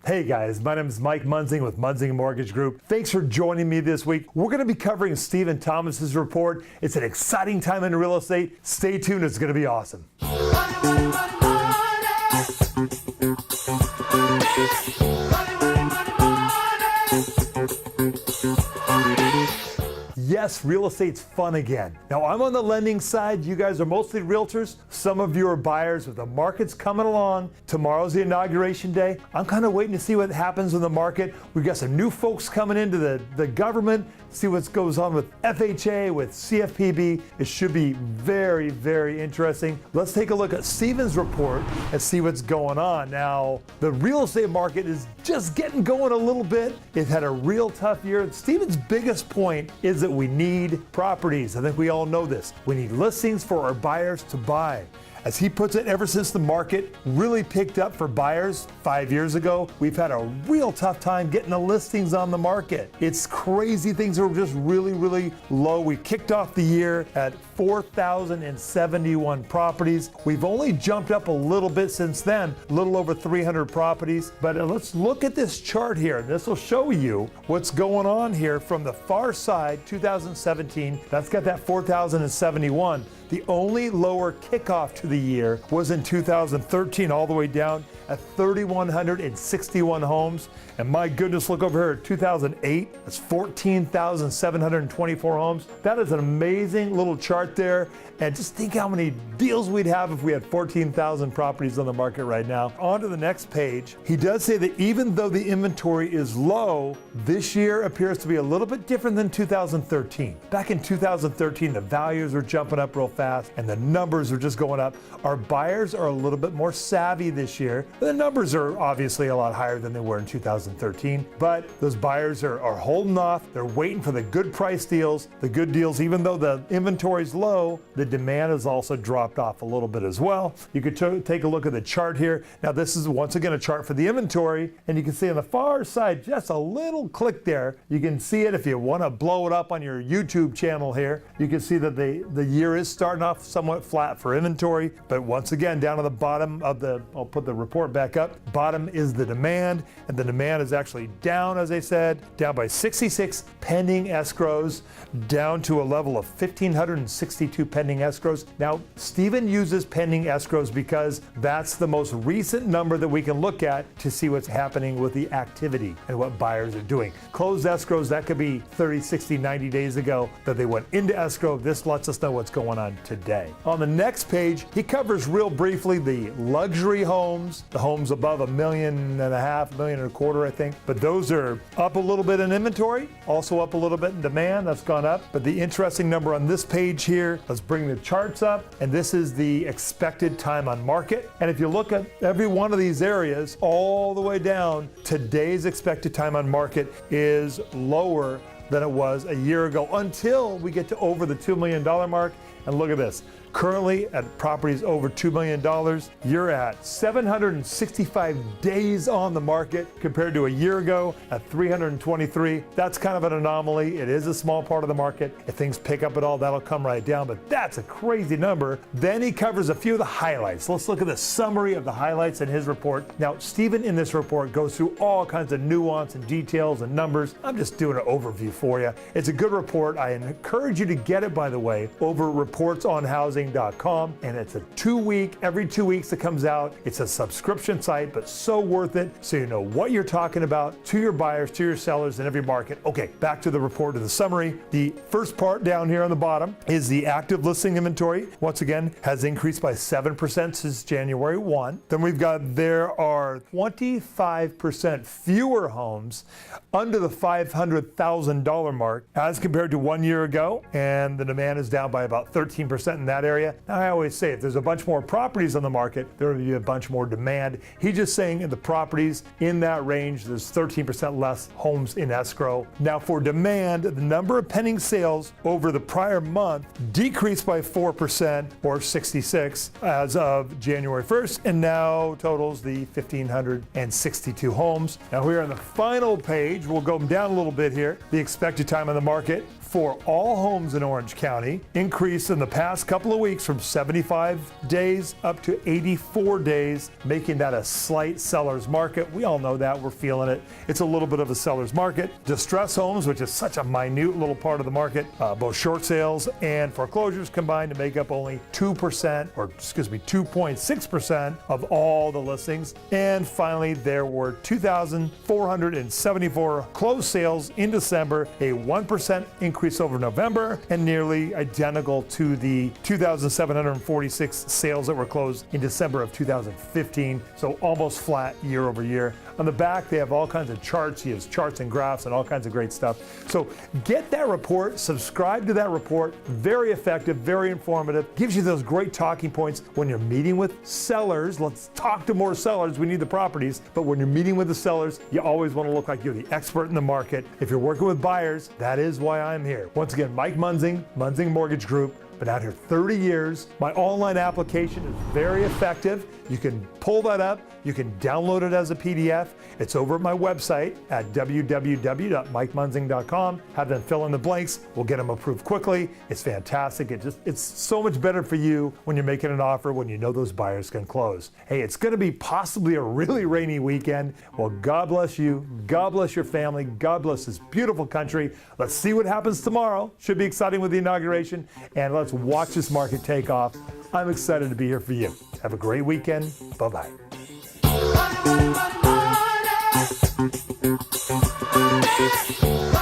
Hey guys, my name is Mike Munzing with Munzing Mortgage Group. Thanks for joining me this week. We're going to be covering Stephen Thomas's report. It's an exciting time in real estate. Stay tuned, it's going to be awesome. Yes, real estate's fun again. Now, I'm on the lending side. You guys are mostly realtors. Some of you are buyers. With the market's coming along, tomorrow's the inauguration day. I'm kind of waiting to see what happens in the market. We've got some new folks coming into the government, see what goes on with FHA, with CFPB. It should be very, very interesting. Let's take a look at Stephen's report and see what's going on. Now, the real estate market is just getting going a little bit. It had a real tough year. Stephen's biggest point is that we need properties. I think we all know this. We need listings for our buyers to buy. As he puts it, ever since the market really picked up for buyers 5 years ago, we've had a real tough time getting the listings on the market. It's crazy. Things are just really, really low. We kicked off the year at 4,071 properties. We've only jumped up a little bit since then, a little over 300 properties. But let's look at this chart here. This will show you what's going on here from the far side, 2017. That's got that 4,071. The only lower kickoff to the year was in 2013, all the way down at 3,161 homes. And my goodness, look over here, 2008, that's 14,724 homes. That is an amazing little chart there. And just think how many deals we'd have if we had 14,000 properties on the market right now. On to the next page. He does say that even though the inventory is low, this year appears to be a little bit different than 2013. Back in 2013, the values were jumping up real fast and the numbers are just going up. Our buyers are a little bit more savvy this year. The numbers are obviously a lot higher than they were in 2013, but those buyers are holding off. They're waiting for the good price deals, the good deals. Even though the inventory is low, the demand has also dropped off a little bit as well. You could take a look at the chart here. Now, this is once again a chart for the inventory, and you can see on the far side, just a little click there. You can see it if you want to blow it up on your YouTube channel here. You can see that the year is starting off somewhat flat for inventory, but once again, down to the bottom of I'll put the report back up. Bottom is the demand, and the demand is actually down, as I said, down by 66 pending escrows, down to a level of 1,562 pending escrows. Now, Stephen uses pending escrows because that's the most recent number that we can look at to see what's happening with the activity and what buyers are doing. Closed escrows, that could be 30, 60, 90 days ago that they went into escrow. This lets us know what's going on today. On the next page, he covers real briefly the luxury homes, the homes above $1.5 million, $1.25 million, I think. But those are up a little bit in inventory, also up a little bit in demand. That's gone up. But the interesting number on this page here, let's bring the charts up, and this is the expected time on market. And if you look at every one of these areas all the way down, today's expected time on market is lower than it was a year ago until we get to over the $2 million mark. And look at this. Currently at properties over $2 million, you're at 765 days on the market compared to a year ago at 323. That's kind of an anomaly. It is a small part of the market. If things pick up at all, that'll come right down, but that's a crazy number. Then he covers a few of the highlights. Let's look at the summary of the highlights in his report. Now, Stephen in this report goes through all kinds of nuance and details and numbers. I'm just doing an overview for you. It's a good report. I encourage you to get it, by the way, over reportsonhousing.com, and it's a every 2 weeks it comes out. It's a subscription site, but so worth it, so you know what you're talking about to your buyers, to your sellers in every market. Okay, back to the report, to the summary. The first part down here on the bottom is the active listing inventory. Once again, has increased by 7% since January 1. Then we've got there are 25% fewer homes under the $500,000 mark as compared to 1 year ago, and the demand is down by about 13% in that area. Now, I always say if there's a bunch more properties on the market, there will be a bunch more demand. He's just saying in the properties in that range, there's 13% less homes in escrow. Now, for demand, the number of pending sales over the prior month decreased by 4%, or 66, as of January 1st, and now totals the 1,562 homes. Now, here on the final page, we'll go down a little bit here. The expected time on the market, for all homes in Orange County increased in the past couple of weeks from 75 days up to 84 days, making that a slight seller's market. We all know that. We're feeling it. It's a little bit of a seller's market. Distress homes, which is such a minute little part of the market, both short sales and foreclosures combined to make up only 2.6% of all the listings. And finally, there were 2,474 closed sales in December, a 1% increase over November, and nearly identical to the 2,746 sales that were closed in December of 2015, so almost flat year over year. On the back, they have all kinds of charts. He has charts and graphs and all kinds of great stuff. So get that report, subscribe to that report. Very effective, very informative. Gives you those great talking points when you're meeting with sellers. Let's talk to more sellers. We need the properties. But when you're meeting with the sellers, you always want to look like you're the expert in the market. If you're working with buyers, that is why I'm here. Once again, Mike Munzing, Munzing Mortgage Group. Been out here 30 years. My online application is very effective. You can pull that up. You can download it as a PDF. It's over at my website at www.mikemunzing.com. Have them fill in the blanks. We'll get them approved quickly. It's fantastic. It's so much better for you when you're making an offer, when you know those buyers can close. Hey, it's going to be possibly a really rainy weekend. Well, God bless you. God bless your family. God bless this beautiful country. Let's see what happens tomorrow. Should be exciting with the inauguration. And let's watch this market take off. I'm excited to be here for you. Have a great weekend. Bye-bye. Money, money, money, money.